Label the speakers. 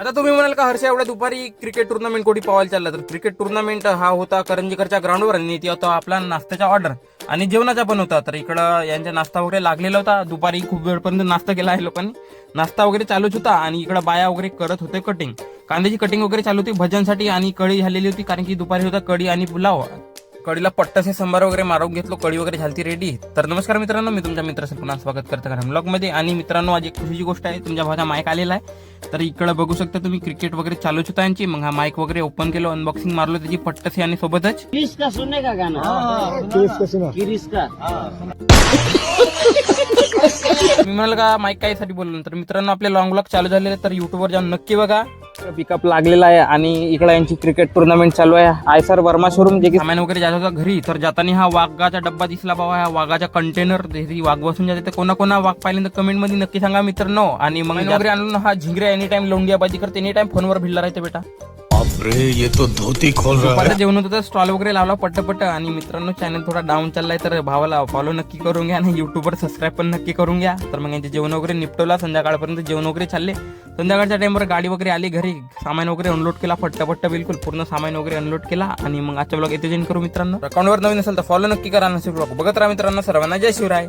Speaker 1: आता तुम्ही म्हणाल का हर्षा एवढ्या दुपारी क्रिकेट टुर्नामेंट कोणी पाहायला चालला, तर क्रिकेट टुर्नामेंट हा होता करंजीकरच्या ग्राउंडवर आणि ती होता आपला नाश्त्याचा ऑर्डर आणि जेवणाचा पण होता. तर इकडं यांचा नाश्ता वगैरे लागलेला होता. दुपारी खूप वेळपर्यंत नाश्ता केला आहे लोकांनी, नाश्ता वगैरे चालूच होता आणि इकडं बाया वगैरे करत होते कटिंग, कांद्याची कटिंग वगैरे चालू होती भजनसाठी आणि कढी झालेली होती कारण की दुपारी होता कढी आणि पुलाव. कढीला पट्टासे संभार वगैरे मारून घेतलो, कढी वगैरे झालती रेडी. तर नमस्कार मित्रांनो, मी तुमच्या मित्राचं पुन्हा स्वागत करतो का ब्लॉग मध्ये. आणि मित्रांनो, आज एक खुशीची गोष्ट आहे, तुमच्या भावाचा माईक आलेला आहे. तर इकडे बघू शकता तुम्ही, क्रिकेट वगैरे चालूच होता यांची. मग हा माईक वगैरे ओपन केलो, अनबॉक्सिंग मारलो त्याची पट्टासे आणि सोबतच
Speaker 2: किरिस का सुनने का गाना किरिस का
Speaker 1: मी म्हणाल का माईक काहीसाठी बोललो. तर मित्रांनो, आपले लॉंग ब्लॉग चालू झालेले, तर युट्यूबवर जाऊन नक्की बघा. पिकअप लागलेला आहे आणि इकडे यांची क्रिकेट टुर्नामेंट चालू आहे. आयसर वर्मा शोरूम जे की सामान वगैरे जात होता घरी, तर जाताना हा वाघाचा डब्बा दिसला बाबा, हा वाघाचा कंटेनर वाघ बसून जाते. तर कोणा वाघ पाहिलं तर कमेंट मध्ये नक्की सांगा मित्रांनो. आणि मग वगैरे आणून हा झिंगऱ्या एनी टाइम लोंडियाबाजी करते, एनी टाइम फोनवर भिडला राहते बेटा.
Speaker 3: अरे ये तो धोती खोल रहा है.
Speaker 1: जेवण होतं, स्टॉल वगैरे लावला पट्ट. आणि मित्रांनो, चॅनल थोडा डाऊन चाललाय, तर भावाला फॉलो नक्की करून घ्या आणि युट्यूबवर सबस्क्राईब पण नक्की करून घ्या. तर मग यांचे जेवण वगैरे निपटवला, संध्याकाळपर्यंत जेवण वगैरे चालले. संध्याकाळच्या टाइमवर गाडी वगैरे आली घरी, सामान वगैरे अनलोड केला पट्ट बिलकुल पूर्ण सामान वगैरे अनलोड केला. आणि मग आजच्या ब्लॉग येथे जॉईन करू मित्रांनो. अकाउंटवर नवीन असेल तर फॉलो नक्की करा. नसेल ब्लॉग बघत राहा मित्रांनो. सर्वांना जय शिवराय.